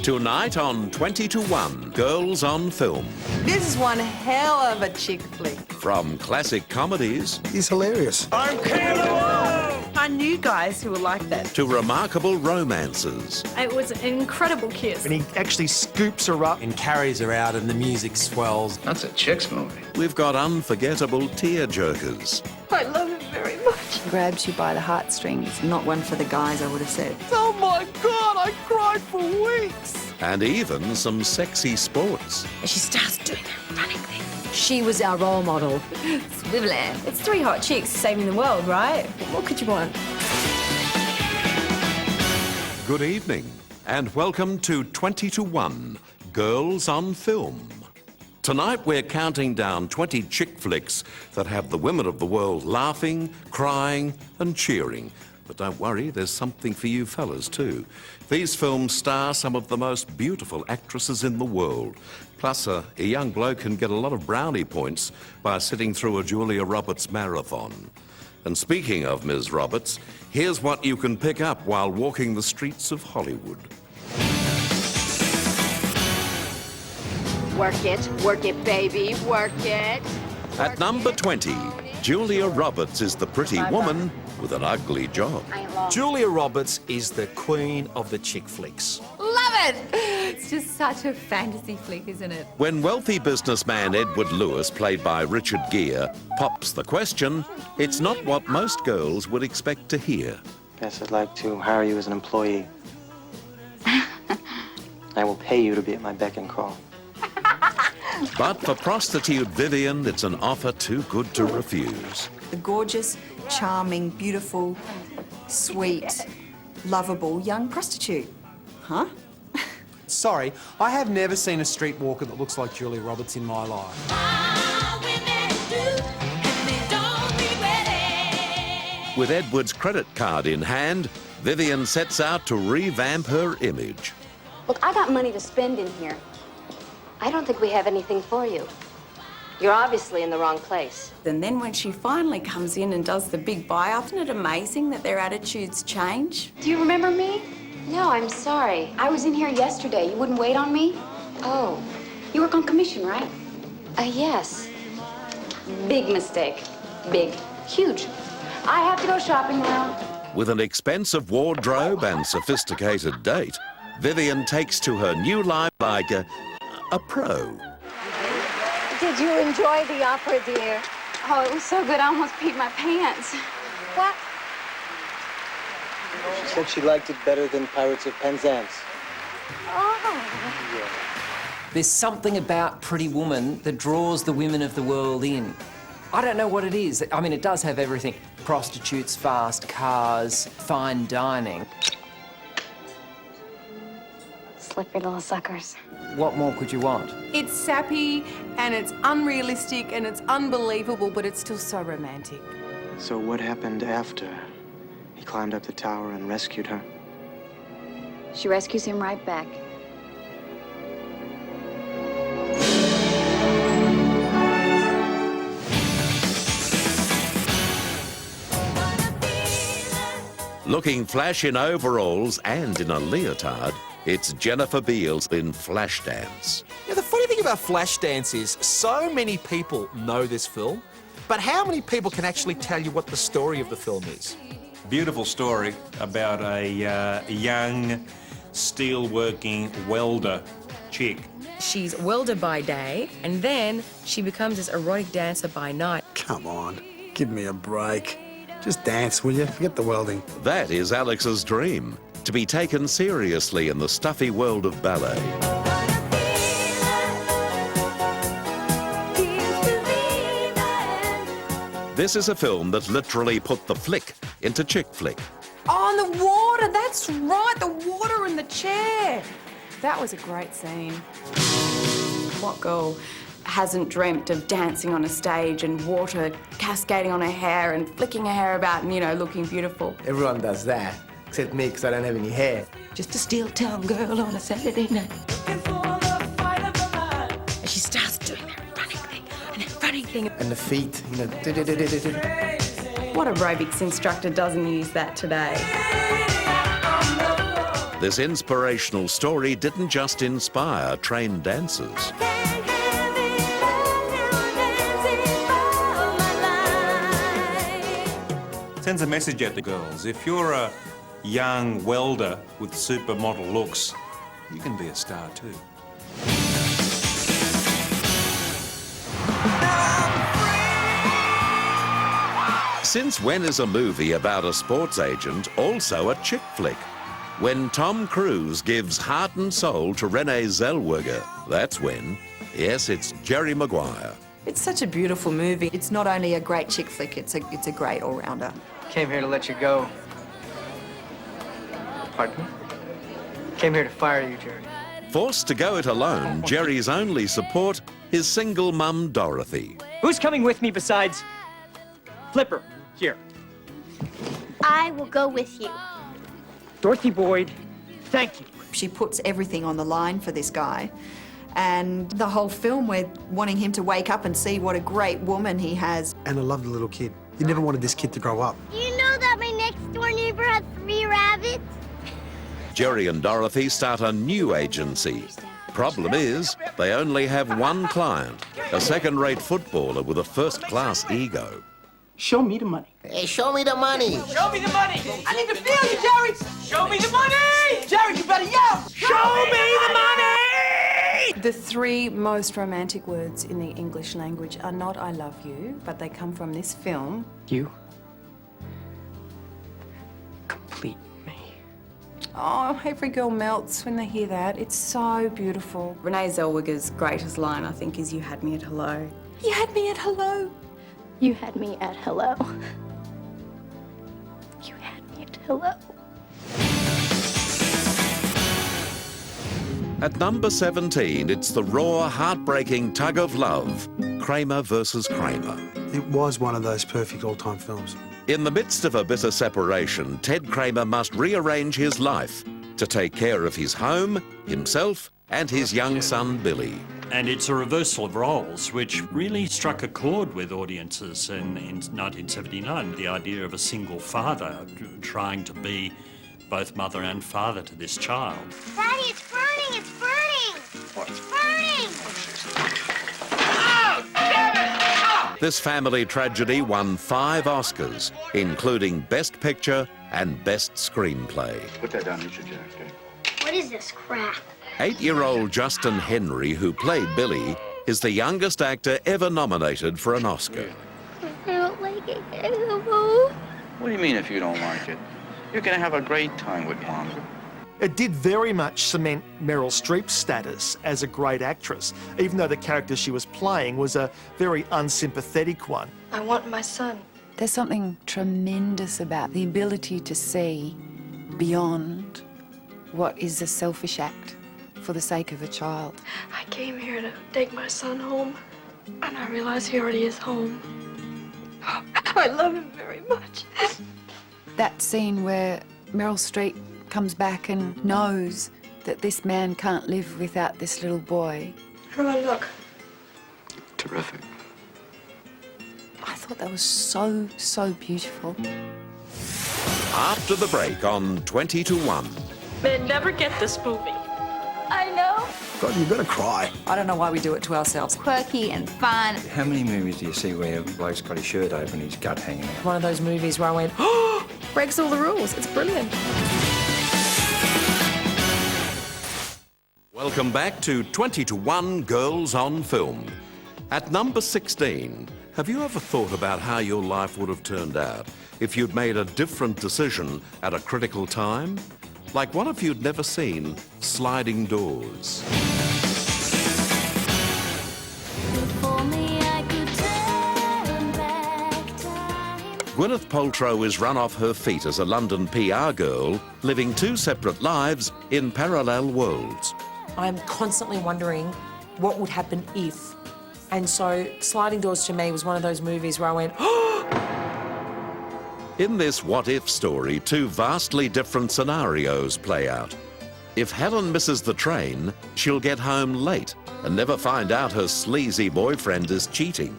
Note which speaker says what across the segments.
Speaker 1: Tonight on 20 to 1, Girls on Film.
Speaker 2: This is one hell of a chick flick.
Speaker 1: From classic comedies
Speaker 3: He's hilarious.
Speaker 2: I knew guys who were like that.
Speaker 1: to remarkable romances.
Speaker 4: It was an incredible kiss.
Speaker 3: And he actually scoops her up.
Speaker 5: and carries her out and the music swells.
Speaker 6: That's a chick's movie.
Speaker 1: We've got unforgettable tear-jerkers.
Speaker 2: I love him very much.
Speaker 7: Grabs you by the heartstrings. Not one for the guys, I would have said.
Speaker 3: Oh my God, I cried for weeks.
Speaker 1: And even some sexy sports.
Speaker 7: And she starts doing that running thing. She was our role model. Swiveling.
Speaker 4: It's three hot chicks saving the world, right? What could you want?
Speaker 1: Good evening, and welcome to 20 to 1, Girls on Film. Tonight we're counting down 20 chick flicks that have the women of the world laughing, crying and cheering. But don't worry, there's something for you fellas too. These films star some of the most beautiful actresses in the world. Plus, a young bloke can get a lot of brownie points by sitting through a Julia Roberts marathon. And speaking of Ms. Roberts, here's what you can pick up while walking the streets of Hollywood.
Speaker 8: Work it, baby, work it.
Speaker 1: At number 20, Julia Roberts is the pretty woman with an ugly job.
Speaker 5: Julia Roberts is the queen of the chick flicks.
Speaker 7: Love it! It's just such a fantasy flick, isn't it?
Speaker 1: When wealthy businessman Edward Lewis, played by Richard Gere, pops the question, it's not what most girls would expect to hear.
Speaker 9: Yes, I'd like to hire you as an employee. I will pay you to be at my beck and call.
Speaker 1: But for prostitute Vivian, it's an offer too good to refuse.
Speaker 7: The gorgeous, charming, beautiful, sweet, lovable young prostitute. Huh?
Speaker 5: Sorry, I have never seen a streetwalker that looks like Julia Roberts in my life.
Speaker 1: With Edward's credit card in hand, Vivian sets out to revamp her image.
Speaker 8: Look, I got money to spend in here. I don't think we have anything for you. You're obviously in the wrong place.
Speaker 7: And then when she finally comes in and does the big buy-up, isn't it amazing that their attitudes change?
Speaker 8: Do you remember me? No, I'm sorry. I was in here yesterday. You wouldn't wait on me? Oh. You work on commission, right? Yes. Big mistake. Big. Huge. I have to go shopping now.
Speaker 1: With an expensive wardrobe and sophisticated date, Vivian takes to her new life like a pro.
Speaker 8: Did you enjoy the opera, dear? Oh, it was so good I almost peed my pants. What?
Speaker 9: She said she liked it better than Pirates of Penzance.
Speaker 8: Oh.
Speaker 10: There's something about Pretty Woman that draws the women of the world in. I don't know what it is. I mean, it does have everything. Prostitutes, fast cars, fine dining.
Speaker 8: Slippery little suckers.
Speaker 10: What more could you want?
Speaker 2: It's sappy and it's unrealistic and it's unbelievable, but it's still so romantic.
Speaker 9: So what happened after he climbed up the tower and rescued her?
Speaker 8: She rescues him right back.
Speaker 1: Looking flash in overalls and in a leotard, it's Jennifer Beals in Flashdance.
Speaker 5: Yeah, the funny thing about Flashdance is so many people know this film, but how many people can actually tell you what the story of the film is?
Speaker 11: Beautiful story about a young steel-working welder chick.
Speaker 4: She's a welder by day, and then she becomes this erotic dancer by night.
Speaker 3: Come on, give me a break. Just dance, will you? Forget the welding.
Speaker 1: That is Alex's dream, to be taken seriously in the stuffy world of ballet. This is a film that literally put the flick into chick flick.
Speaker 2: Oh, and the water, that's right, the water in the chair. That was a great scene.
Speaker 7: What girl hasn't dreamt of dancing on a stage and water cascading on her hair and flicking her hair about and, you know, looking beautiful?
Speaker 10: Everyone does that, except me, because I don't have any hair.
Speaker 7: Just a steel town girl on a Saturday night.
Speaker 4: And she starts doing that running thing and that running thing.
Speaker 10: And the feet, you know.
Speaker 4: What aerobics instructor doesn't use that today?
Speaker 1: This inspirational story didn't just inspire trained dancers.
Speaker 11: Sends a message out to girls. If you're a young welder with supermodel looks, you can be a star too.
Speaker 1: Since when is a movie about a sports agent also a chick flick? When Tom Cruise gives heart and soul to Renee Zellweger, that's when. Yes, it's Jerry Maguire.
Speaker 2: It's such a beautiful movie. It's not only a great chick flick, it's a great all-rounder.
Speaker 6: Came here to let you go. Pardon me? Came here to fire you, Jerry.
Speaker 1: Forced to go it alone, Jerry's only support is single mum Dorothy.
Speaker 6: Who's coming with me besides Flipper? Here.
Speaker 12: I will go with you.
Speaker 6: Dorothy Boyd, thank you.
Speaker 2: She puts everything on the line for this guy. And the whole film, we're wanting him to wake up and see what a great woman he has.
Speaker 3: And I love the little kid. You never wanted this kid to grow up.
Speaker 12: Do you know that my next door neighbor has 3 rabbits?
Speaker 1: Jerry and Dorothy start a new agency. Problem is, they only have one client, a second-rate footballer with a first-class ego.
Speaker 6: Show me the money.
Speaker 13: Hey, show me the money.
Speaker 6: Show me the money. I need to feel you, Jerry. Show me the money. Jerry, you better yell. Show me the money.
Speaker 2: The 3 most romantic words in the English language are not I love you, but they come from this film.
Speaker 6: You complete me.
Speaker 2: Oh, every girl melts when they hear that. It's so beautiful.
Speaker 7: Renee Zellweger's greatest line, I think, is "You had me at hello."
Speaker 2: You had me at hello.
Speaker 12: You had me at hello. You had me at hello.
Speaker 1: At number 17, it's the raw, heartbreaking tug of love, Kramer versus Kramer.
Speaker 3: It was one of those perfect all-time films.
Speaker 1: In the midst of a bitter separation, Ted Kramer must rearrange his life to take care of his home, himself, and his young son, Billy.
Speaker 14: And it's a reversal of roles, which really struck a chord with audiences in 1979. The idea of a single father trying to be both mother and father to this child.
Speaker 12: Daddy, it's burning! It's burning!
Speaker 14: What?
Speaker 12: It's burning!
Speaker 13: Oh, damn it! Oh!
Speaker 1: This family tragedy won 5 Oscars, including Best Picture and Best Screenplay.
Speaker 9: Put that down, Richard Jack.
Speaker 12: What is this crap?
Speaker 1: 8-year-old Justin Henry, who played Billy, is the youngest actor ever nominated for an Oscar.
Speaker 12: I don't like it anymore.
Speaker 9: What do you mean if you don't like it? You're gonna have a great time with Mom.
Speaker 5: It did very much cement Meryl Streep's status as a great actress, even though the character she was playing was a very unsympathetic one.
Speaker 15: I want my son.
Speaker 2: There's something tremendous about the ability to see beyond what is a selfish act for the sake of a child.
Speaker 15: I came here to take my son home, and I realize he already is home. I love him very much.
Speaker 2: That scene where Meryl Streep comes back and knows that this man can't live without this little boy.
Speaker 15: How do I look?
Speaker 9: Terrific.
Speaker 2: I thought that was so, so beautiful.
Speaker 1: After the break on 20 to 1.
Speaker 15: Men never get this movie.
Speaker 12: I know.
Speaker 3: God, you better cry.
Speaker 2: I don't know why we do it to ourselves.
Speaker 12: Quirky and fun.
Speaker 13: How many movies do you see where a bloke's got his shirt open and his gut hanging out?
Speaker 4: One of those movies where I went, oh, breaks all the rules. It's brilliant.
Speaker 1: Welcome back to 20 to 1 Girls on Film. At number 16, have you ever thought about how your life would have turned out if you'd made a different decision at a critical time? Like what if you'd never seen Sliding Doors? Gwyneth Paltrow is run off her feet as a London PR girl, living 2 separate lives in parallel worlds.
Speaker 4: I'm constantly wondering what would happen if. And so Sliding Doors to me was one of those movies where I went, oh!
Speaker 1: In this what-if story, 2 vastly different scenarios play out. If Helen misses the train, she'll get home late and never find out her sleazy boyfriend is cheating.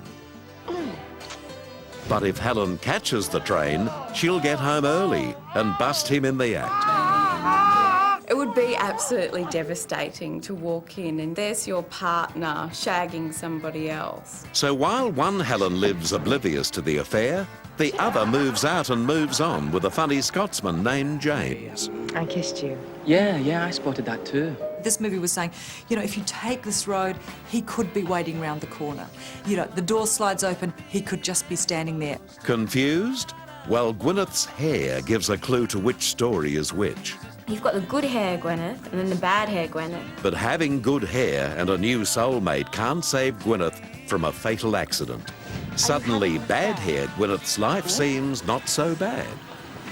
Speaker 1: But if Helen catches the train, she'll get home early and bust him in the act.
Speaker 2: It
Speaker 7: would be absolutely devastating to walk in and there's your partner shagging somebody else.
Speaker 1: So while one Helen lives oblivious to the affair, the other moves out and moves on with a funny Scotsman named James.
Speaker 4: I kissed you.
Speaker 16: Yeah, I spotted that too.
Speaker 17: This movie was saying, you know, if you take this road, he could be waiting round the corner. You know, the door slides open, he could just be standing there.
Speaker 1: Confused? Well, Gwyneth's hair gives a clue to which story is which.
Speaker 18: You've got the good hair, Gwyneth, and then the bad hair, Gwyneth.
Speaker 1: But having good hair and a new soulmate can't save Gwyneth from a fatal accident. Suddenly, bad-haired Gwyneth's life seems not so bad.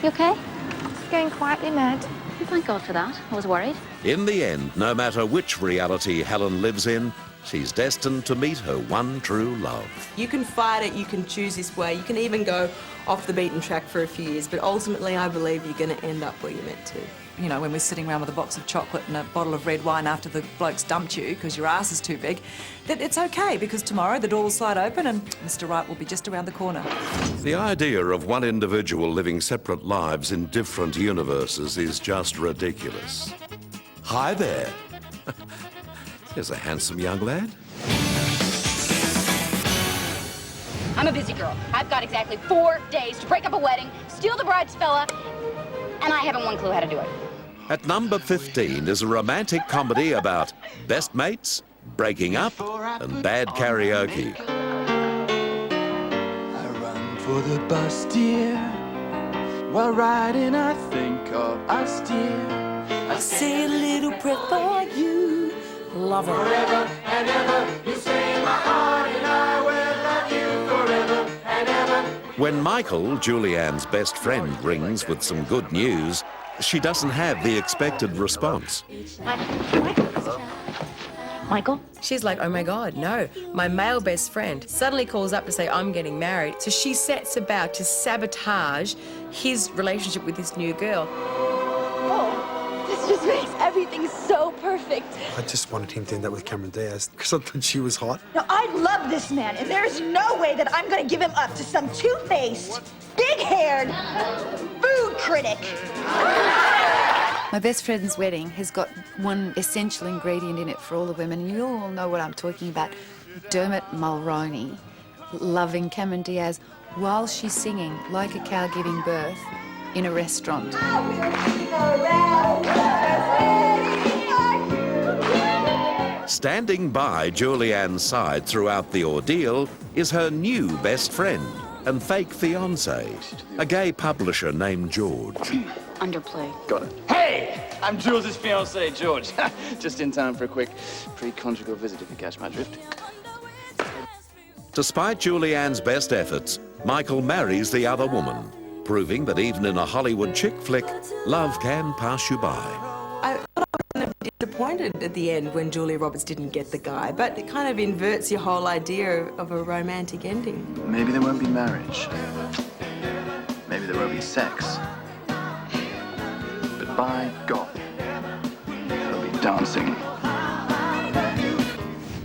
Speaker 8: You okay? Going quietly mad. Thank God for that. I was worried.
Speaker 1: In the end, no matter which reality Helen lives in, she's destined to meet her one true love.
Speaker 19: You can fight it, you can choose this way, you can even go off the beaten track for a few years, but ultimately I believe you're going to end up where you're meant to.
Speaker 17: You know, when we're sitting around with a box of chocolate and a bottle of red wine after the bloke's dumped you because your ass is too big, that it's okay because tomorrow the door will slide open and Mr. Right will be just around the corner.
Speaker 1: The idea of one individual living separate lives in different universes is just ridiculous. Hi there. There's a handsome young lad.
Speaker 8: I'm a busy girl. I've got exactly 4 days to break up a wedding, steal the bride's fella, and I haven't one clue how to do it.
Speaker 1: At number 15 is a romantic comedy about best mates, breaking up, and bad karaoke.
Speaker 20: I run for the bus, dear. While riding, I think of us, dear.
Speaker 17: I say a little prayer for you. Love it.
Speaker 20: Forever and ever, you stay in my heart, and I will love you forever and ever.
Speaker 1: When Michael, Julianne's best friend, rings with some good news, she doesn't have the expected response.
Speaker 19: Michael? She's like, oh my God, no. My male best friend suddenly calls up to say, I'm getting married. So she sets about to sabotage his relationship with this new girl.
Speaker 12: Oh, this just makes everything so perfect.
Speaker 3: I just wanted him to end up with Cameron Diaz because I thought she was hot.
Speaker 12: Now, I love this man, and there's no way that I'm going to give him up to some two-faced, big-haired food critic.
Speaker 2: My best friend's wedding has got one essential ingredient in it for all the women, and you all know what I'm talking about. Dermot Mulroney loving Cameron Diaz while she's singing Like a Cow Giving Birth in a restaurant.
Speaker 1: Standing by Julianne's side throughout the ordeal is her new best friend and fake fiancé, a gay publisher named George.
Speaker 8: Underplay.
Speaker 16: Got it. Hey! I'm Jules' fiancé, George. Just in time for a quick pre-conjugal visit, if you catch my drift.
Speaker 1: Despite Julianne's best efforts, Michael marries the other woman, proving that even in a Hollywood chick flick, love can pass you by.
Speaker 19: I thought I was going to be disappointed at the end when Julia Roberts didn't get the guy, but it kind of inverts your whole idea of a romantic ending.
Speaker 9: Maybe there won't be marriage. Maybe there won't be sex. But by God, there'll be dancing.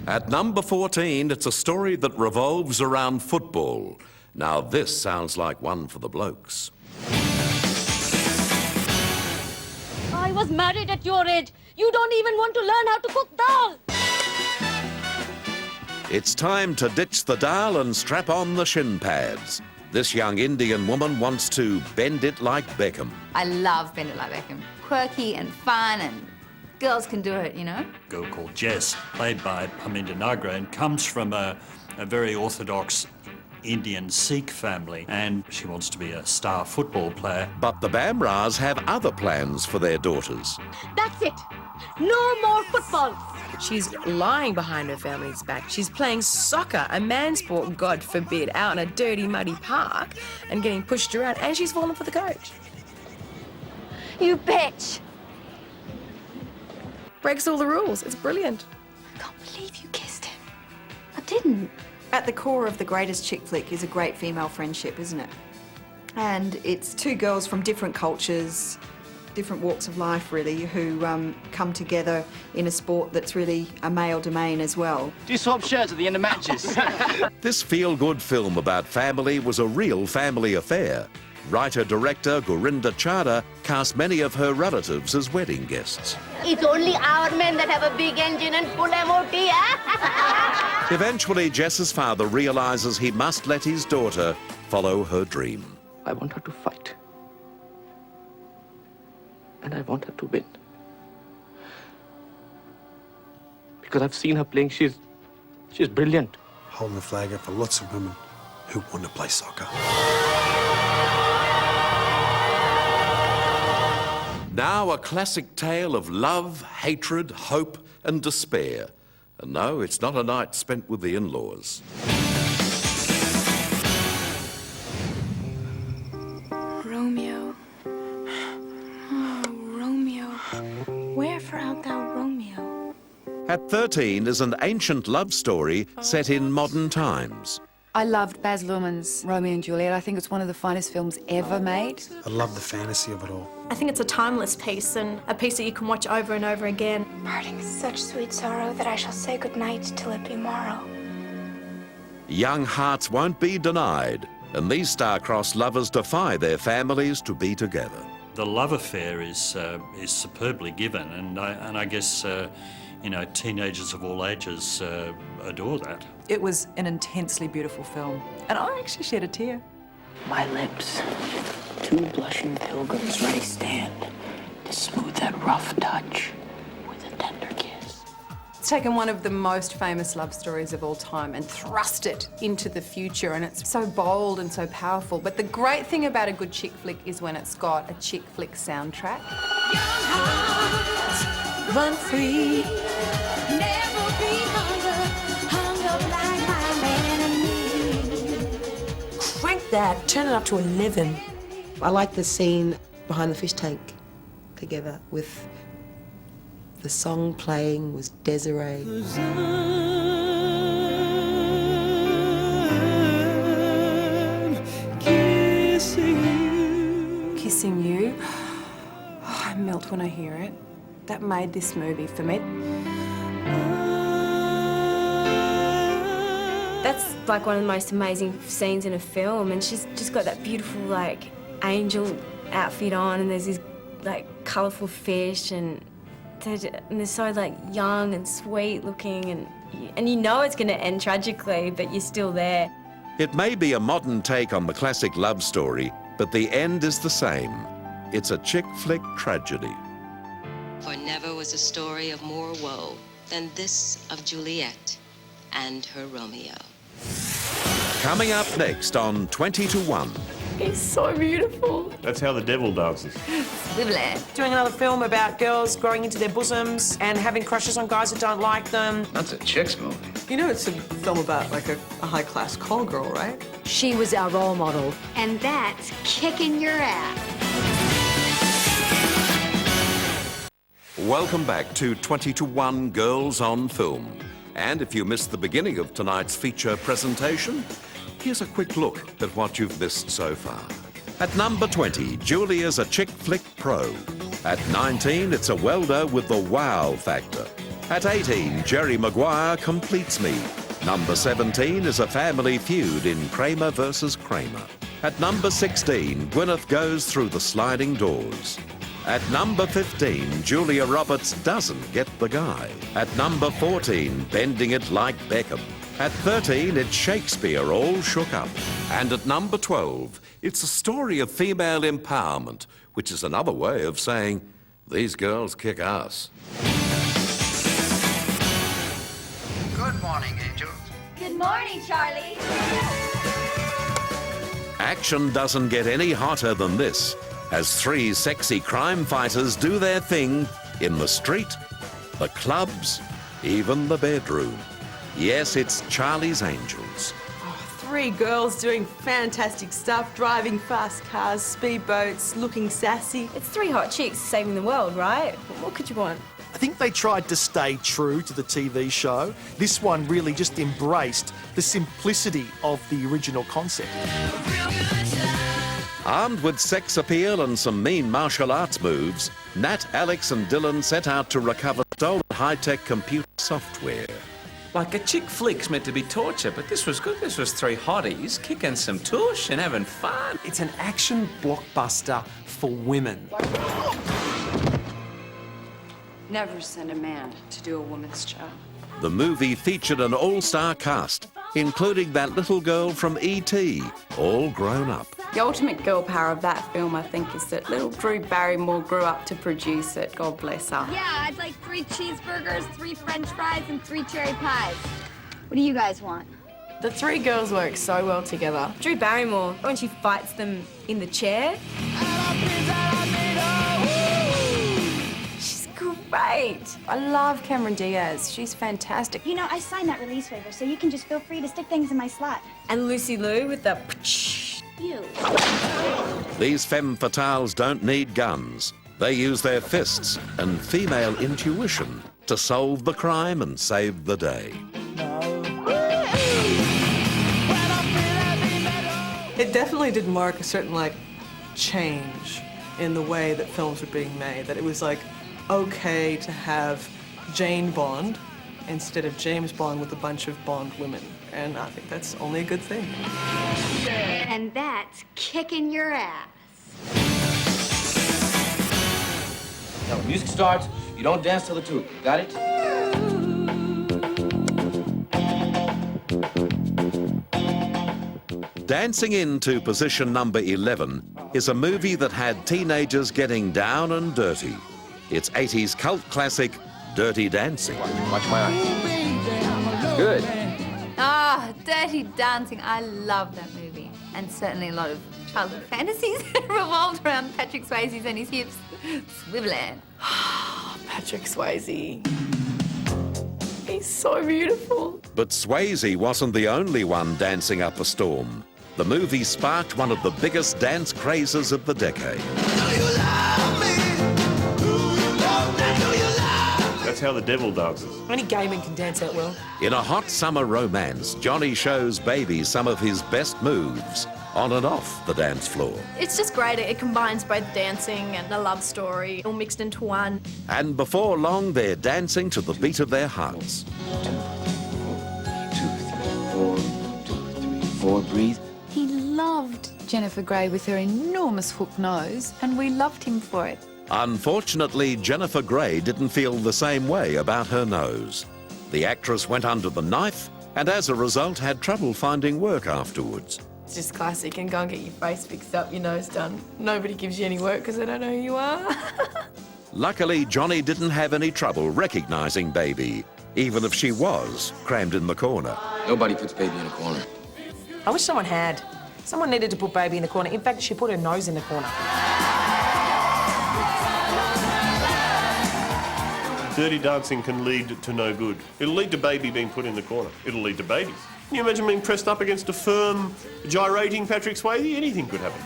Speaker 1: At number 14, it's a story that revolves around football. Now this sounds like one for the blokes.
Speaker 12: I was married at your age. You don't even want to learn how to cook dal.
Speaker 1: It's time to ditch the dal and strap on the shin pads. This young Indian woman wants to bend it like Beckham.
Speaker 21: I love Bend It Like Beckham. Quirky and fun, and girls can do it, you know?
Speaker 14: A girl called Jess, played by Paminda Nagra, and comes from a very orthodox Indian Sikh family, and she wants to be a star football player.
Speaker 1: But the Bamras have other plans for their daughters.
Speaker 12: That's it. No more football.
Speaker 19: She's lying behind her family's back. She's playing soccer, a man's sport, God forbid, out in a dirty, muddy park and getting pushed around, and she's fallen for the coach.
Speaker 12: You bitch.
Speaker 19: Breaks all the rules. It's brilliant.
Speaker 12: I can't believe you kissed him. I didn't.
Speaker 22: At the core of the greatest chick flick is a great female friendship, isn't it? And it's two girls from different cultures, different walks of life, really, who come together in a sport that's really a male domain as well.
Speaker 16: Do you swap shirts at the end of matches?
Speaker 1: This feel-good film about family was a real family affair. Writer-director Gurinder Chadha cast many of her relatives as wedding guests.
Speaker 10: It's only our men that have a big engine and full MOT, eh?
Speaker 1: Eventually, Jess's father realises he must let his daughter follow her dream.
Speaker 11: I want her to fight. And I want her to win. Because I've seen her playing. She's brilliant.
Speaker 3: Holding the flag up for lots of women who want to play soccer.
Speaker 1: Now a classic tale of love, hatred, hope and despair. And no, it's not a night spent with the in-laws.
Speaker 15: Romeo. Oh, Romeo. Wherefore art thou Romeo?
Speaker 1: At 13 is an ancient love story set in modern times.
Speaker 2: I loved Baz Luhrmann's Romeo and Juliet. I think it's one of the finest films ever made.
Speaker 3: I love the fantasy of it all.
Speaker 15: I think it's a timeless piece and a piece that you can watch over and over again. Parting such sweet sorrow that I shall say good night till it be morrow.
Speaker 1: Young hearts won't be denied, and these star-crossed lovers defy their families to be together.
Speaker 14: The love affair is superbly given, and I guess you know, teenagers of all ages adore that.
Speaker 17: It was an intensely beautiful film, and I actually shed a tear.
Speaker 11: My lips, two blushing pilgrims ready stand to smooth that rough touch with a tender kiss.
Speaker 23: It's taken one of the most famous love stories of all time and thrust it into the future, and it's so bold and so powerful. But the great thing about a good chick flick is when it's got a chick flick soundtrack.
Speaker 4: Run free.
Speaker 10: Never be hung up like my enemy.
Speaker 4: Crank that, turn it up to 11.
Speaker 24: I like the scene behind the fish tank together with the song playing was Desiree.
Speaker 23: Kissing You. Oh, I melt when I hear it. That made this movie for me.
Speaker 18: That's like one of the most amazing scenes in a film, and she's just got that beautiful like angel outfit on, and there's these like colourful fish, and they're so like young and sweet looking, and you know it's going to end tragically, but you're still there.
Speaker 1: It may be a modern take on the classic love story, but the end is the same. It's a chick flick tragedy.
Speaker 25: For never was a story of more woe than this of Juliet and her Romeo.
Speaker 1: Coming up next on 20 to 1.
Speaker 15: He's so beautiful.
Speaker 26: That's how the devil dances.
Speaker 4: Doing another film about girls growing into their bosoms and having crushes on guys that don't like them.
Speaker 16: That's a chick's movie.
Speaker 23: You know it's a film about like a high-class call girl, right?
Speaker 8: She was our role model. And that's kicking your ass.
Speaker 1: Welcome back to 20 to 1 Girls on Film. And if you missed the beginning of tonight's feature presentation, here's a quick look at what you've missed so far. At number 20, Julia's a chick flick pro. At 19, it's a welder with the wow factor. At 18, Jerry Maguire completes me. Number 17 is a family feud in Kramer versus Kramer. At number 16, Gwyneth goes through the sliding doors. At number 15, Julia Roberts doesn't get the guy. At number 14, Bending It Like Beckham. At 13, it's Shakespeare all shook up. And at number 12, it's a story of female empowerment, which is another way of saying, these girls kick ass.
Speaker 27: Good morning, angels.
Speaker 10: Good morning, Charlie.
Speaker 1: Action doesn't get any hotter than this, as three sexy crime fighters do their thing in the street, the clubs, even the bedroom. Yes, it's Charlie's Angels.
Speaker 23: Three girls doing fantastic stuff, driving fast cars, speedboats, looking sassy.
Speaker 18: It's three hot chicks saving the world, right? What could you want?
Speaker 5: I think they tried to stay true to the TV show. This one really just embraced the simplicity of the original concept.
Speaker 1: Armed with sex appeal and some mean martial arts moves, Nat, Alex and Dylan set out to recover stolen high-tech computer software.
Speaker 28: Like a chick flick's meant to be torture, but this was good. This was three hotties kicking some tush and having fun.
Speaker 29: It's an action blockbuster
Speaker 6: for women.
Speaker 7: Never send a man to do a woman's job.
Speaker 1: The movie featured an all-star cast, including that little girl from E.T., all grown up.
Speaker 7: The ultimate girl power of that film, I think, is that little Drew Barrymore grew up to produce it. God bless her.
Speaker 9: Yeah, I'd like 3 cheeseburgers, 3 French fries, and 3 cherry pies. What do you guys want?
Speaker 18: The 3 girls work so well together. Drew Barrymore, when she fights them in the chair. She's great.
Speaker 23: I love Cameron Diaz. She's fantastic.
Speaker 9: You know, I signed that release waiver, so you can just feel free to stick things in my slot.
Speaker 18: And Lucy Liu with the...
Speaker 9: You.
Speaker 1: These femme fatales don't need guns. They use their fists and female intuition to solve the crime and save the day.
Speaker 13: It definitely did mark a certain, like, change in the way that films were being made. That it was, like, okay to have Jane Bond instead of James Bond with a bunch of Bond women. And I think that's only a good thing.
Speaker 9: And that's kicking your ass.
Speaker 16: Now, when music starts, you don't dance till the tune. Got it?
Speaker 1: Dancing into position number 11 is a movie that had teenagers getting down and dirty. It's 80s cult classic, Dirty Dancing.
Speaker 16: Watch my eyes. Good.
Speaker 2: Ah, Dirty Dancing. I love that movie. And certainly a lot of childhood fantasies revolved around Patrick Swayze's and his hips swiveling.
Speaker 18: Patrick Swayze. He's so beautiful.
Speaker 1: But Swayze wasn't the only one dancing up a storm. The movie sparked one of the biggest dance crazes of the decade.
Speaker 19: That's how the devil dances.
Speaker 4: Only gay men can dance that well.
Speaker 1: In a hot summer romance, Johnny shows Baby some of his best moves on and off the dance floor.
Speaker 20: It's just great. It combines both dancing and a love story all mixed into one.
Speaker 1: And before long, they're dancing to the beat of their hearts.
Speaker 16: 4, breathe.
Speaker 2: He loved Jennifer Grey with her enormous hook nose, and we loved him for it.
Speaker 1: Unfortunately, Jennifer Grey didn't feel the same way about her nose. The actress went under the knife and as a result had trouble finding work afterwards.
Speaker 18: It's just classic, and go and get your face fixed up, your nose done. Nobody gives you any work because they don't know who you are.
Speaker 1: Luckily, Johnny didn't have any trouble recognising Baby, even if she was crammed in the corner.
Speaker 16: Nobody puts Baby in a corner.
Speaker 4: I wish someone had. Someone needed to put Baby in the corner. In fact, she put her nose in the corner.
Speaker 19: Dirty dancing can lead to no good. It'll lead to Baby being put in the corner. It'll lead to babies. Can you imagine being pressed up against a firm, gyrating Patrick Swayze? Anything could happen.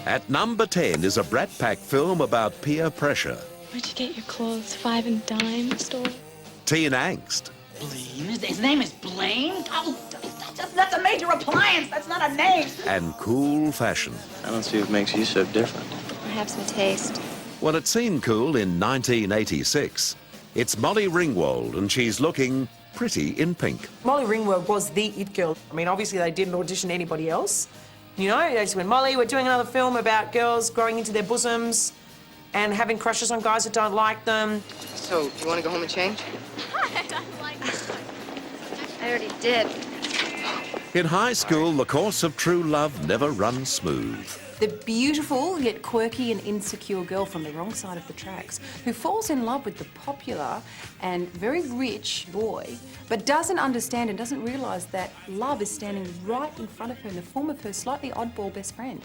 Speaker 1: At number 10 is a Brat Pack film about peer pressure.
Speaker 15: Where'd you get your clothes? 5 and dime store?
Speaker 1: Teen angst.
Speaker 12: Blaine? His name is Blaine? Oh, that's a major appliance. That's not a name.
Speaker 1: And cool fashion.
Speaker 16: I don't see what makes you so different.
Speaker 15: Perhaps my taste.
Speaker 1: Well, it seemed cool in 1986. It's Molly Ringwald, and she's looking pretty in pink.
Speaker 4: Molly Ringwald was the it girl. I mean, obviously they didn't audition anybody else. You know, they just went, Molly, we're doing another film about girls growing into their bosoms and having crushes on guys that don't like them.
Speaker 16: So, you want to go home and change?
Speaker 15: I already did.
Speaker 1: In high school, the course of true love never runs smooth.
Speaker 23: The beautiful yet quirky and insecure girl from the wrong side of the tracks who falls in love with the popular and very rich boy, but doesn't understand and doesn't realise that love is standing right in front of her in the form of her slightly oddball best friend.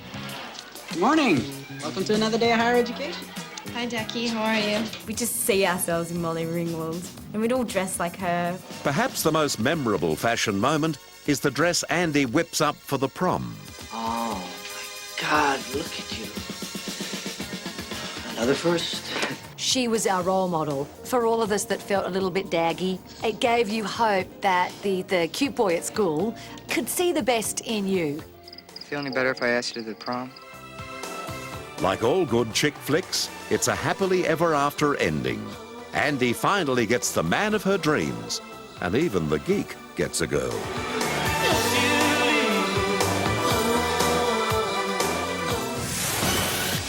Speaker 12: Good morning. Welcome to another day of higher education.
Speaker 15: Hi, Jackie. How are you?
Speaker 18: We just see ourselves in Molly Ringwald, and we'd all dress like her.
Speaker 1: Perhaps the most memorable fashion moment is the dress Andy whips up for the prom.
Speaker 12: Oh, my God, look at you. Another first.
Speaker 2: She was our role model for all of us that felt a little bit daggy. It gave you hope that the cute boy at school could see the best in you.
Speaker 16: Feel any better if I asked you to the prom?
Speaker 1: Like all good chick flicks, it's a happily ever after ending. Andy finally gets the man of her dreams, and even the geek gets a girl.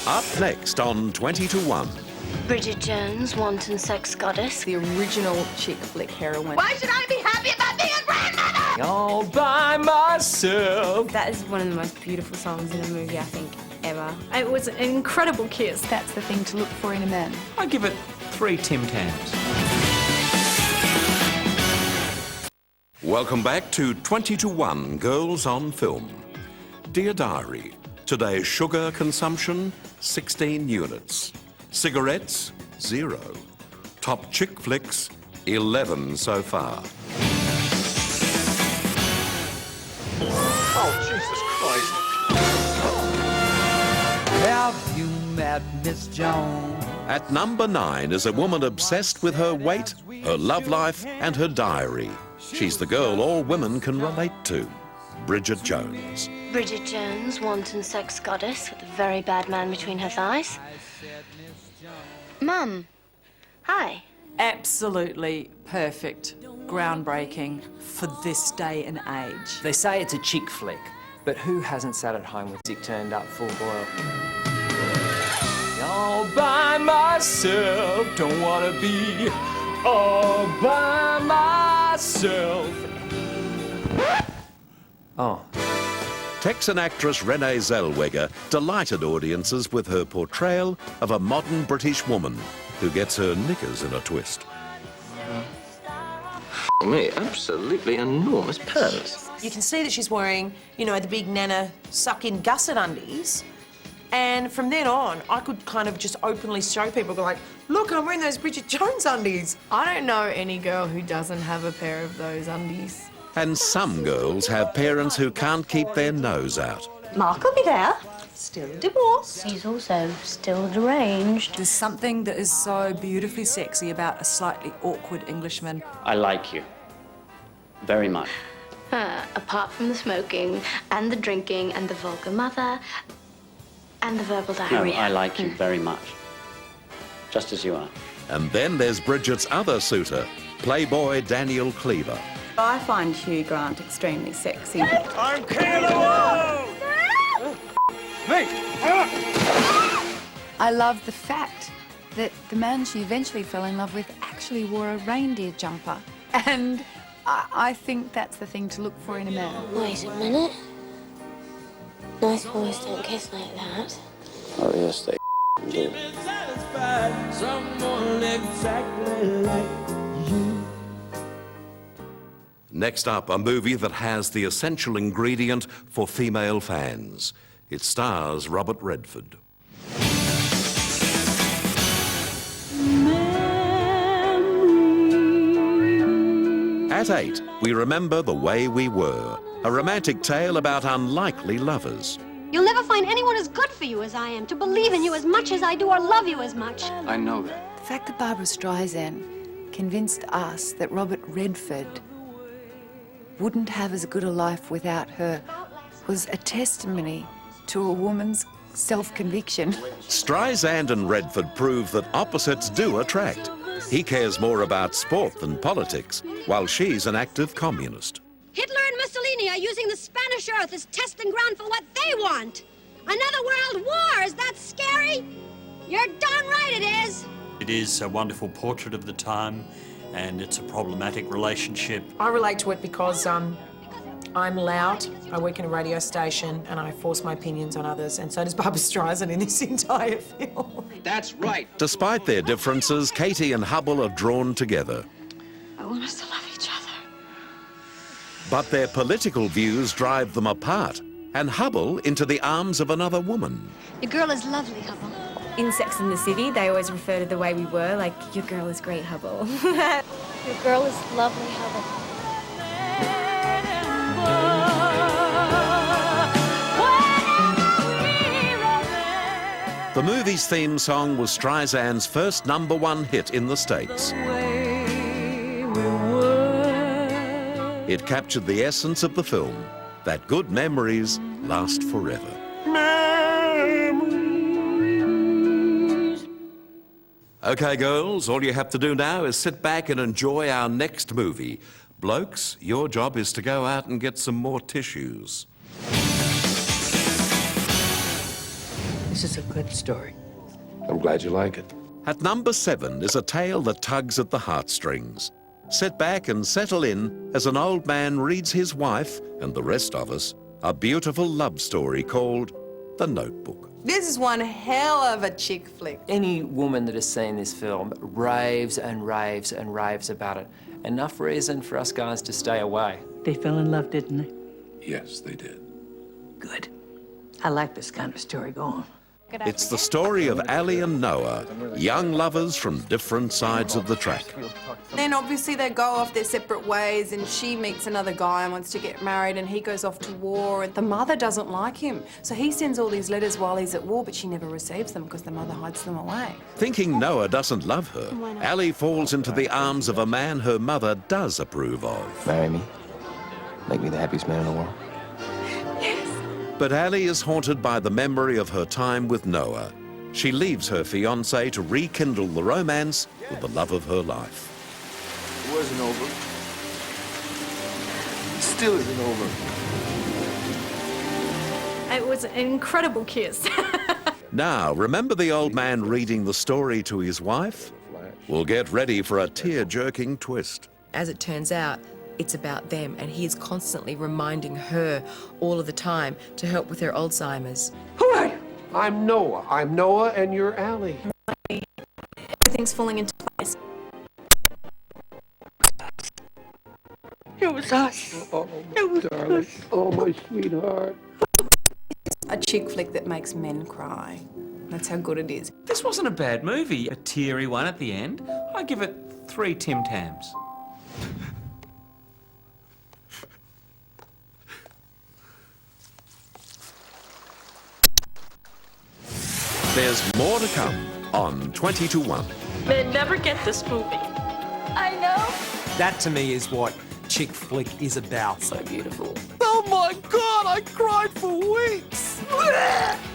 Speaker 1: Up next on 20 to 1.
Speaker 15: Bridget Jones, wanton sex goddess.
Speaker 23: The original chick flick heroine.
Speaker 10: Why should I be happy about being a grandmother?
Speaker 28: All by myself.
Speaker 18: That is one of the most beautiful songs in a movie, I think, ever.
Speaker 20: It was an incredible kiss.
Speaker 2: That's the thing to look for in a man.
Speaker 28: I give it 3 Tim Tams.
Speaker 1: Welcome back to 20 to 1 Girls on Film. Dear Diary, today's sugar consumption, 16 units. Cigarettes, 0. Top chick flicks, 11 so far.
Speaker 3: Oh, Jesus Christ.
Speaker 6: Have you met Miss Jones?
Speaker 1: At number 9 is a woman obsessed with her weight, her love life, and her diary. She's the girl all women can relate to, Bridget Jones.
Speaker 15: Bridget Jones, wanton sex goddess with a very bad man between her thighs. Mum. Hi.
Speaker 11: Absolutely perfect, groundbreaking for this day and age.
Speaker 14: They say it's a chick flick, but who hasn't sat at home with dick turned up full boil?
Speaker 28: All by myself, don't wanna be all by myself.
Speaker 14: Oh.
Speaker 1: Texan actress Renee Zellweger delighted audiences with her portrayal of a modern British woman who gets her knickers in a twist.
Speaker 3: Me, absolutely enormous pants.
Speaker 4: You can see that she's wearing, you know, the big Nana suck-in gusset undies. And from then on, I could kind of just openly show people, go like, look, I'm wearing those Bridget Jones undies.
Speaker 20: I don't know any girl who doesn't have a pair of those undies.
Speaker 1: And some girls have parents who can't keep their nose out.
Speaker 12: Mark will be there. Still divorced.
Speaker 15: He's also still deranged.
Speaker 11: There's something that is so beautifully sexy about a slightly awkward Englishman.
Speaker 17: I like you. Very much.
Speaker 15: Apart from the smoking and the drinking and the vulgar mother and the verbal diarrhea.
Speaker 17: No, I like you very much. Just as you are.
Speaker 1: And then there's Bridget's other suitor, Playboy Daniel Cleaver.
Speaker 7: I find Hugh Grant extremely sexy.
Speaker 3: I'm king of the world!
Speaker 2: Me! I love the fact that the man she eventually fell in love with actually wore a reindeer jumper. And I think that's the thing to look for in a man.
Speaker 15: Wait a minute. Nice boys don't kiss like that.
Speaker 17: Oh, yes, they do.
Speaker 28: Someone exactly like you.
Speaker 1: Next up, a movie that has the essential ingredient for female fans. It stars Robert Redford. At 8, we remember The Way We Were, a romantic tale about unlikely lovers.
Speaker 10: You'll never find anyone as good for you as I am, to believe in you as much as I do or love you as much.
Speaker 17: I know that.
Speaker 2: The fact that Barbara Streisand convinced us that Robert Redford wouldn't have as good a life without her was a testimony to a woman's self-conviction.
Speaker 1: Streisand and Redford prove that opposites do attract. He cares more about sport than politics, while she's an active communist.
Speaker 10: Hitler and Mussolini are using the Spanish earth as testing ground for what they want. Another world war, is that scary? You're darn right it is.
Speaker 21: It is a wonderful portrait of the time, and it's a problematic relationship.
Speaker 4: I relate to it because I'm loud, I work in a radio station, and I force my opinions on others, and so does Barbara Streisand in this entire film.
Speaker 3: That's right.
Speaker 1: Despite their differences, Katie and Hubble are drawn together.
Speaker 10: I want us to love each other.
Speaker 1: But their political views drive them apart, and Hubble into the arms of another woman.
Speaker 10: Your girl is lovely, Hubble.
Speaker 18: In Sex and the City, they always refer to The Way We Were, like, your girl is great, Hubble.
Speaker 10: Your girl is lovely, Hubble.
Speaker 1: The movie's theme song was Streisand's first #1 hit in the States. It captured the essence of the film, that good memories last forever. OK, girls, all you have to do now is sit back and enjoy our next movie. Blokes, your job is to go out and get some more tissues.
Speaker 5: This is a good story.
Speaker 1: I'm glad you like it. At number 7 is a tale that tugs at the heartstrings. Sit back and settle in as an old man reads his wife, and the rest of us, a beautiful love story called The Notebook.
Speaker 23: This is one hell of a chick flick.
Speaker 14: Any woman that has seen this film raves and raves and raves about it. Enough reason for us guys to stay away.
Speaker 5: They fell in love, didn't they?
Speaker 1: Yes, they did.
Speaker 5: Good. I like this kind of story. Go on.
Speaker 1: It's the story of Ali and Noah, young lovers from different sides of the track.
Speaker 23: Then obviously they go off their separate ways and she meets another guy and wants to get married and he goes off to war and the mother doesn't like him. So he sends all these letters while he's at war but she never receives them because the mother hides them away.
Speaker 1: Thinking Noah doesn't love her, Ali falls into the arms of a man her mother does approve of.
Speaker 3: Marry me. Make me the happiest man in the world.
Speaker 1: But Ali is haunted by the memory of her time with Noah. She leaves her fiancé to rekindle the romance with the love of her life.
Speaker 8: It wasn't over. It still isn't over.
Speaker 20: It was an incredible kiss.
Speaker 1: Now, remember the old man reading the story to his wife? Well, get ready for a tear-jerking twist.
Speaker 13: As it turns out, it's about them, and he is constantly reminding her all of the time to help with her Alzheimer's.
Speaker 8: Who are you? I'm Noah. I'm Noah, and you're Ali.
Speaker 20: Everything's falling into place.
Speaker 5: It was us.
Speaker 8: Oh, darling. Oh, my sweetheart.
Speaker 23: A chick flick that makes men cry. That's how good it is.
Speaker 28: This wasn't a bad movie. A teary one at the end. I give it 3 Tim Tams.
Speaker 1: There's more to come on 20 to 1.
Speaker 15: Men never get this movie.
Speaker 9: I know.
Speaker 6: That to me is what chick flick is about.
Speaker 13: So beautiful.
Speaker 6: Oh my God, I cried for weeks.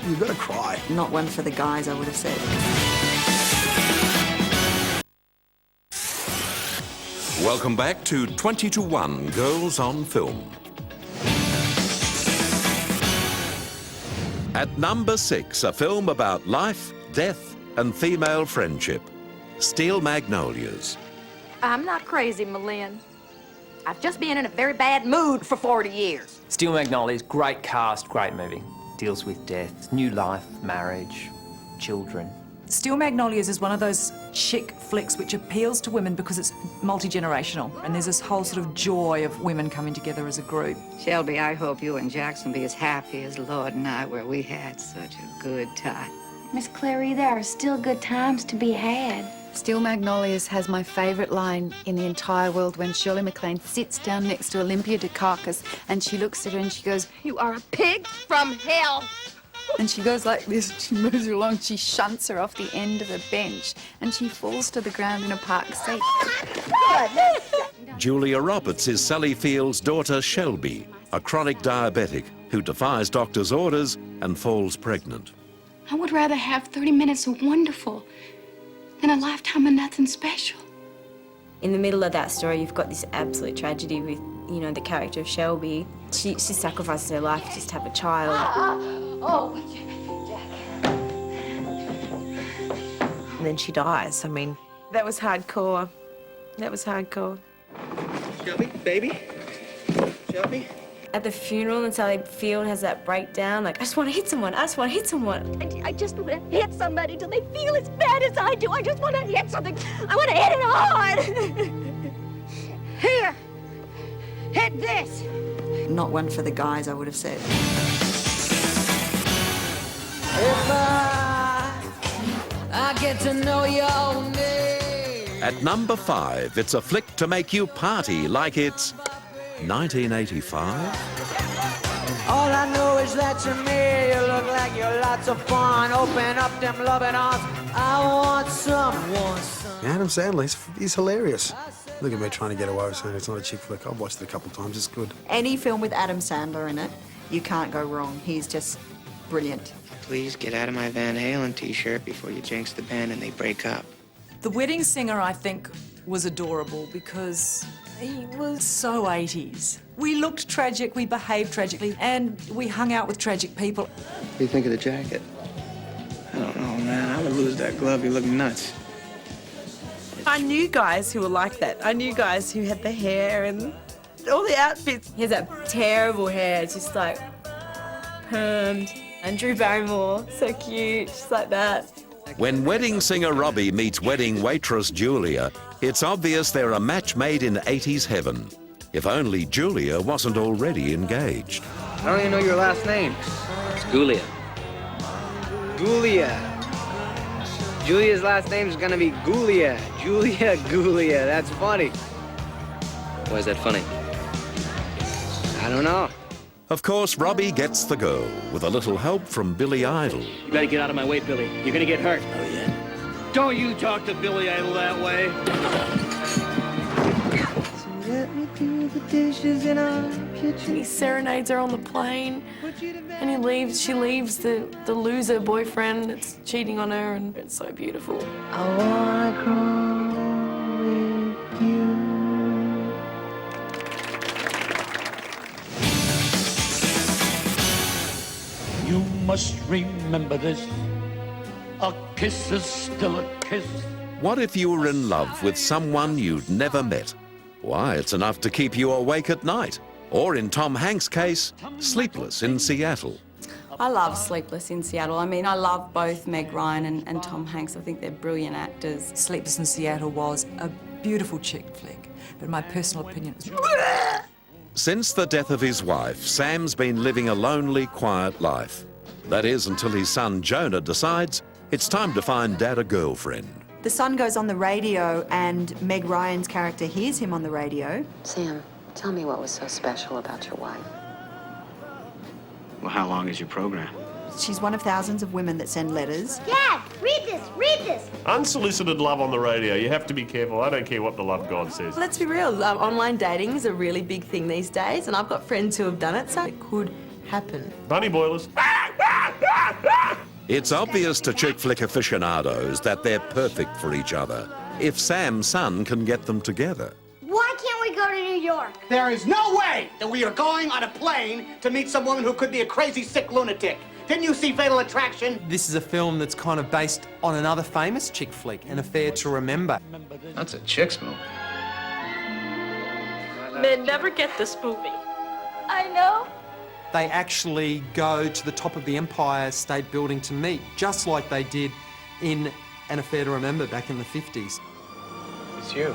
Speaker 22: You've got to cry.
Speaker 13: Not one for the guys, I would have said.
Speaker 1: Welcome back to 20 to 1 Girls on Film. At number 6, a film about life, death, and female friendship. Steel Magnolias.
Speaker 12: I'm not crazy, Malin. I've just been in a very bad mood for 40 years.
Speaker 14: Steel Magnolias, great cast, great movie. Deals with death, new life, marriage, children.
Speaker 11: Steel Magnolias is one of those chick flicks which appeals to women because it's multi-generational and there's this whole sort of joy of women coming together as a group.
Speaker 24: Shelby, I hope you and Jackson be as happy as Lord and I were. We had such a good time.
Speaker 9: Miss Clary, there are still good times to be had.
Speaker 2: Steel Magnolias has my favourite line in the entire world when Shirley MacLaine sits down next to Olympia Dukakis and she looks at her and she goes,
Speaker 12: You are a pig from hell.
Speaker 2: and she goes like this, she moves her along, she shunts her off the end of a bench and she falls to the ground in a park seat.
Speaker 1: Julia Roberts is Sally Field's daughter Shelby, a chronic diabetic who defies doctors' orders and falls pregnant.
Speaker 9: I would rather have 30 minutes of wonderful than a lifetime of nothing special.
Speaker 18: In the middle of that story, you've got this absolute tragedy with, you know, the character of Shelby. She sacrifices her life just to have a child. And then she dies. I mean, that was hardcore. That was hardcore.
Speaker 8: Shelby, baby. Shelby.
Speaker 18: At the funeral, and Sally Field has that breakdown, like, I just want to hit someone, I just want to hit someone.
Speaker 10: I just want to hit somebody till they feel as bad as I do. I just want to hit something. I want to hit it hard. Here, hit this.
Speaker 13: Not one for the guys, I would have said.
Speaker 6: If I get to know your name.
Speaker 1: At number 5, it's a flick to make you party like it's 1985.
Speaker 6: All I know is that to me, you look like you're lots of fun. Open up them loving arms. I want someone.
Speaker 22: Adam Sandler, he's hilarious. Look at me trying to get away with saying it's not a chick flick. I've watched it a couple of times, it's good.
Speaker 13: Any film with Adam Sandler in it, you can't go wrong. He's just brilliant.
Speaker 25: Please get out of my Van Halen t-shirt before you jinx the band and they break up.
Speaker 11: The wedding singer, I think, was adorable because he was so 80s. We looked tragic, we behaved tragically, and we hung out with tragic people.
Speaker 3: What do you think of the jacket?
Speaker 7: I don't know, man. I would lose that glove. You look nuts.
Speaker 16: I knew guys who were like that. I knew guys who had the hair and all the outfits.
Speaker 18: He has that terrible hair, it's just like permed. And Drew Barrymore, so cute, just like that.
Speaker 1: When wedding singer Robbie meets wedding waitress Julia, it's obvious they're a match made in 80s heaven. If only Julia wasn't already engaged.
Speaker 7: I don't even know your last name.
Speaker 3: It's Gulia.
Speaker 7: Gulia. Julia's last name's gonna be Gulia. Julia Gulia. That's funny.
Speaker 3: Why is that funny?
Speaker 7: I don't know.
Speaker 1: Of course, Robbie gets the girl, with a little help from Billy Idol.
Speaker 17: You better get out of my way, Billy. You're gonna get hurt. Oh, yeah? Don't you talk to Billy Idol that way.
Speaker 16: So let me do the dishes in our kitchen. He serenades her on the plane, and she leaves the loser boyfriend that's cheating on her, and it's so beautiful. I wanna grow with you.
Speaker 19: You must remember this. A kiss is still a kiss.
Speaker 1: What if you were in love with someone you'd never met? Why, it's enough to keep you awake at night. Or in Tom Hanks' case, Sleepless in Seattle.
Speaker 21: I love Sleepless in Seattle. I mean, I love both Meg Ryan and Tom Hanks. I think they're brilliant actors.
Speaker 11: Sleepless in Seattle was a beautiful chick flick, but in my personal opinion, it was...
Speaker 1: Since the death of his wife, Sam's been living a lonely, quiet life. That is, until his son Jonah decides it's time to find Dad a girlfriend.
Speaker 12: The son goes on the radio and Meg Ryan's character hears him on the radio.
Speaker 25: Sam, tell me what was so special about your wife.
Speaker 17: Well, how long is your program?
Speaker 12: She's one of thousands of women that send letters.
Speaker 10: Dad, read this, read this.
Speaker 26: Unsolicited love on the radio. You have to be careful. I don't care what the love god says.
Speaker 16: Let's be real, online dating is a really big thing these days, and I've got friends who have done it, so it could happen.
Speaker 26: Bunny boilers.
Speaker 1: It's obvious to chick flick aficionados that they're perfect for each other, if Sam's son can get them together.
Speaker 10: Why can't we go to New York?
Speaker 27: There is no way that we are going on a plane to meet some woman who could be a crazy, sick lunatic. Didn't you see Fatal Attraction?
Speaker 29: This is a film that's kind of based on another famous chick flick, An Affair to Remember.
Speaker 3: That's a chick's movie.
Speaker 15: Men never get this movie.
Speaker 9: I know.
Speaker 29: They actually go to the top of the Empire State Building to meet, just like they did in An Affair to Remember back in the 50s.
Speaker 3: It's you.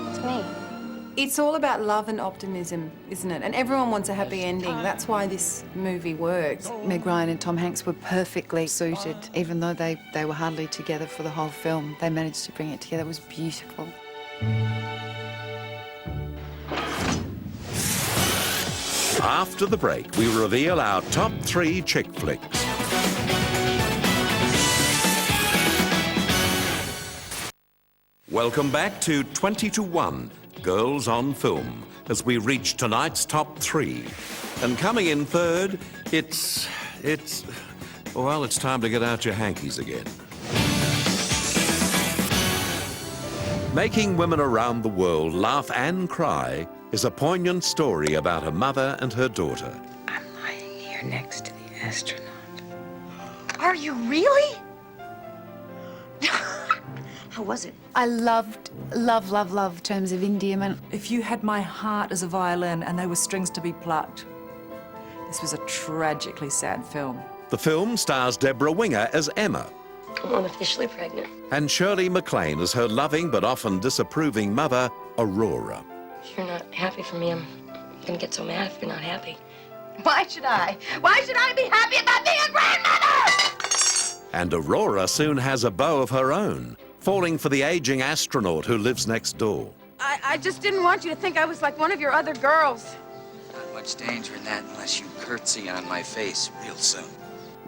Speaker 9: It's me.
Speaker 23: It's all about love and optimism, isn't it? And everyone wants a happy ending. That's why this movie works.
Speaker 2: Meg Ryan and Tom Hanks were perfectly suited, even though they were hardly together for the whole film. They managed to bring it together. It was beautiful.
Speaker 1: After the break, we reveal our top 3 chick flicks. Welcome back to 20 to 1, Girls on Film, as we reach tonight's top 3. And coming in third, well, it's time to get out your hankies again. Making women around the world laugh and cry is a poignant story about a mother and her daughter.
Speaker 25: I'm lying here next to the astronaut.
Speaker 12: Are you really? How was it?
Speaker 2: I loved Terms of Endearment.
Speaker 11: If you had my heart as a violin and there were strings to be plucked, this was a tragically sad film.
Speaker 1: The film stars Deborah Winger as Emma
Speaker 15: I'm unofficially pregnant.
Speaker 1: and Shirley MacLaine as her loving but often disapproving mother, Aurora.
Speaker 15: If you're not happy for me, I'm gonna get so mad if you're not happy.
Speaker 12: Why should I? Why should I be happy about being a grandmother?
Speaker 1: And Aurora soon has a beau of her own, falling for the aging astronaut who lives next door.
Speaker 9: I just didn't want you to think I was like one of your other girls.
Speaker 3: Not much danger in that unless you curtsy on my face real soon.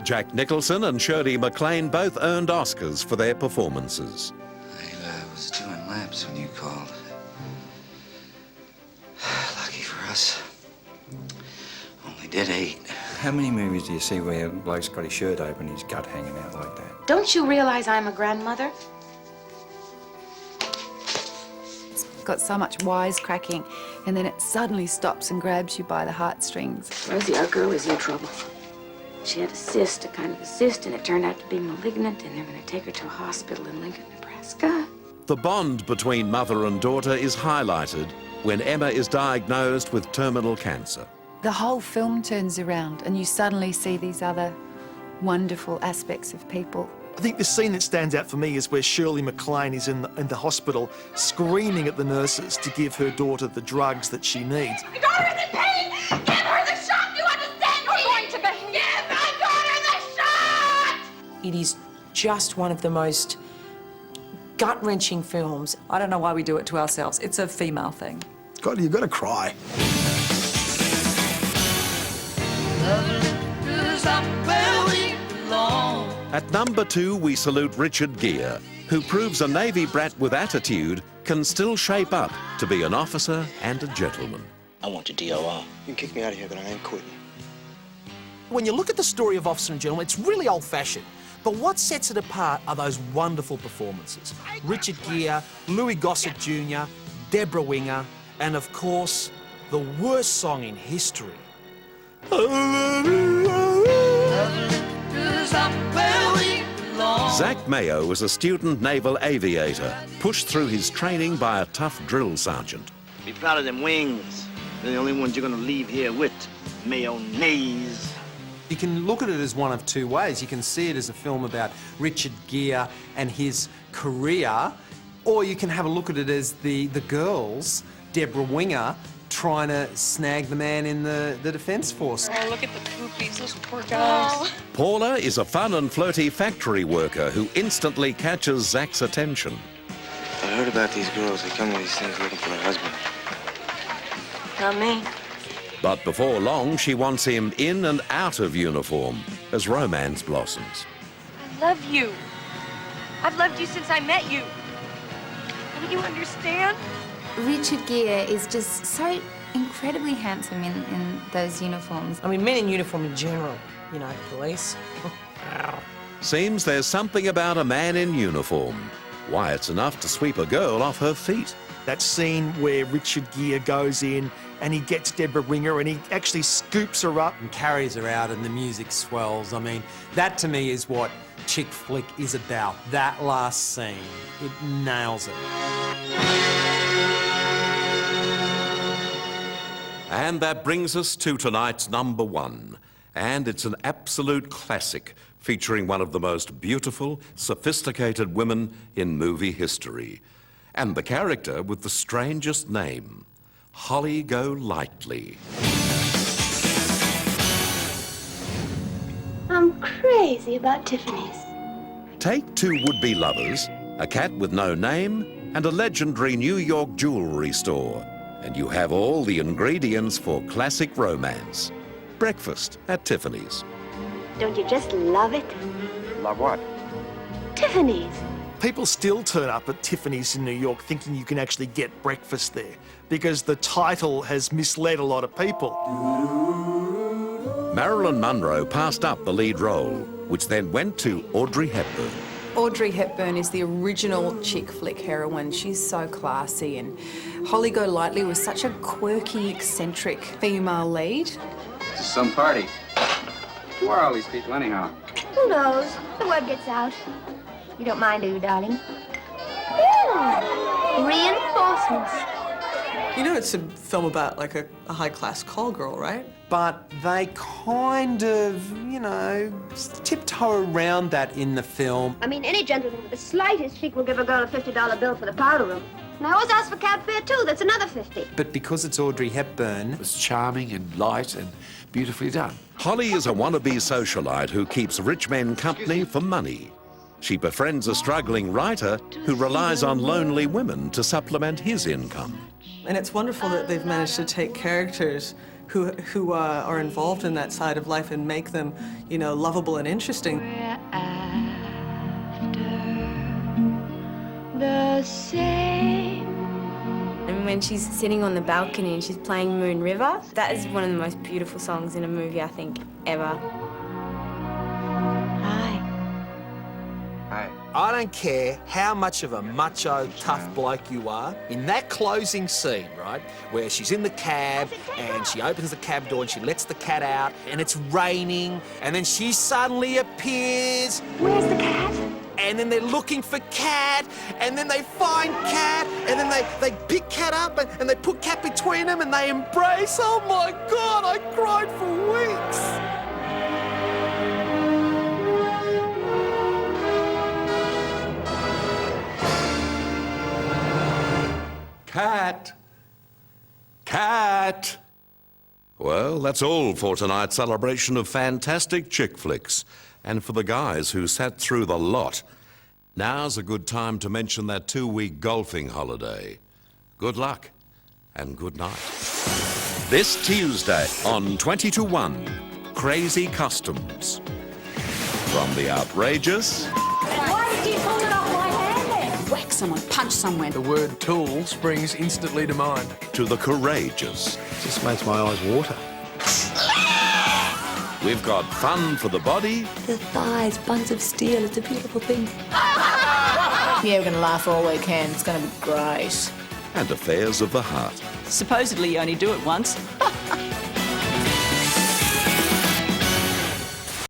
Speaker 1: Jack Nicholson and Shirley MacLaine both earned Oscars for their performances.
Speaker 3: I was doing laps when you called. Lucky for us. Only did 8.
Speaker 7: How many movies do you see where a bloke's got his shirt open and his gut hanging out like that?
Speaker 25: Don't you realize I'm a grandmother?
Speaker 2: got so much wisecracking, and then it suddenly stops and grabs you by the heartstrings.
Speaker 25: Rosie, our girl is in trouble. She had a cyst, a kind of a cyst, and it turned out to be malignant, and they're going to take her to a hospital in Lincoln, Nebraska.
Speaker 1: The bond between mother and daughter is highlighted when Emma is diagnosed with terminal cancer.
Speaker 2: The whole film turns around and you suddenly see these other wonderful aspects of people.
Speaker 4: I think the scene that stands out for me is where Shirley MacLaine is in the hospital screaming at the nurses to give her daughter the drugs that she needs.
Speaker 10: My daughter's in pain! Give her the shot, you understand me? You're going to behave. Give my daughter the shot!
Speaker 13: It is just one of the most gut-wrenching films.
Speaker 11: I don't know why we do it to ourselves. It's a female thing.
Speaker 4: God, you've got to cry.
Speaker 1: At number 2, we salute Richard Gere, who proves a Navy brat with attitude can still shape up to be an officer and a gentleman.
Speaker 5: I want your DOR. You can kick me out of here, but I ain't quitting.
Speaker 6: When you look at the story of Officer and Gentleman, it's really old-fashioned. But what sets it apart are those wonderful performances. Richard Gere, Louis Gossett Jr., Deborah Winger, and of course, the worst song in history.
Speaker 1: Zach Mayo was a student naval aviator, pushed through his training by a tough drill sergeant.
Speaker 5: Be proud of them wings. They're the only ones you're gonna leave here with. Mayonnaise.
Speaker 29: You can look at it as one of two ways. You can see it as a film about Richard Gere and his career, or you can have a look at it as the girls, Deborah Winger, trying to snag the man in the Defence Force.
Speaker 15: Oh, look at the poopies, those poor guys.
Speaker 1: Paula is a fun and flirty factory worker who instantly catches Zach's attention.
Speaker 5: I heard about these girls. They come to these things looking for a husband.
Speaker 15: Not me.
Speaker 1: But before long, she wants him in and out of uniform as romance blossoms.
Speaker 15: I love you. I've loved you since I met you. Don't you understand?
Speaker 2: Richard Gere is just so incredibly handsome in those uniforms.
Speaker 13: I mean, men in uniform in general, you know, police.
Speaker 1: Seems there's something about a man in uniform. Why, it's enough to sweep a girl off her feet.
Speaker 4: That scene where Richard Gere goes in and he gets Deborah Winger and he actually scoops her up
Speaker 29: and carries her out and the music swells. I mean, that to me is what chick flick is about. That last scene, it nails it.
Speaker 1: And that brings us to tonight's number 1. And it's an absolute classic featuring one of the most beautiful, sophisticated women in movie history. And the character with the strangest name, Holly Golightly.
Speaker 10: I'm crazy about Tiffany's.
Speaker 1: Take 2 would-be lovers, a cat with no name, and a legendary New York jewelry store. And you have all the ingredients for classic romance. Breakfast at Tiffany's.
Speaker 10: Don't you just love it?
Speaker 5: Love what?
Speaker 10: Tiffany's.
Speaker 4: People still turn up at Tiffany's in New York thinking you can actually get breakfast there because the title has misled a lot of people.
Speaker 1: Marilyn Monroe passed up the lead role, which then went to Audrey Hepburn.
Speaker 23: Audrey Hepburn is the original chick flick heroine. She's so classy, and Holly Golightly was such a quirky, eccentric female lead.
Speaker 3: This is some party. Who are all these people anyhow?
Speaker 10: Who knows? The word gets out. You don't mind, do you, darling? Reinforcements.
Speaker 11: You know, it's a film about like a high-class call girl, right?
Speaker 29: But they kind of, you know, tiptoe around that in the film.
Speaker 10: I mean, any gentleman with the slightest cheek will give a girl a $50 bill for the powder room. And I always ask for cab fare, too. That's another 50.
Speaker 29: But because it's Audrey Hepburn...
Speaker 8: It's charming and light and beautifully done.
Speaker 1: Holly is a wannabe socialite who keeps rich men company for money. She befriends a struggling writer who relies on lonely women to supplement his income.
Speaker 11: And it's wonderful that they've managed to take characters who are involved in that side of life and make them, you know, lovable and interesting.
Speaker 18: The same. And when she's sitting on the balcony and she's playing Moon River, that is one of the most beautiful songs in a movie, I think, ever. Hi.
Speaker 5: Hi.
Speaker 6: I don't care how much of a macho, tough bloke you are, in that closing scene, right, where she's in the cab and she opens the cab door and she lets the cat out and it's raining and then she suddenly appears.
Speaker 10: Where's the cat?
Speaker 6: And then they're looking for Cat, and then they find Cat, and then they pick Cat up and they put Cat between them and they embrace. Oh my God, I cried for weeks.
Speaker 1: Cat! Cat! Well, that's all for tonight's celebration of fantastic chick flicks. And for the guys who sat through the lot, now's a good time to mention that 2-week golfing holiday. Good luck and good night. This Tuesday on 20 to 1, Crazy Customs. From the outrageous...
Speaker 10: Why did you pull it off my hand then?
Speaker 14: Whack someone, punch someone.
Speaker 16: The word tool springs instantly to mind.
Speaker 1: To the courageous.
Speaker 16: It just makes my eyes water.
Speaker 1: We've got fun for the body.
Speaker 14: The thighs, buns of steel, it's a beautiful thing.
Speaker 17: Yeah, we're going to laugh all weekend. It's going to be great.
Speaker 1: And affairs of the heart.
Speaker 14: Supposedly you only do it once.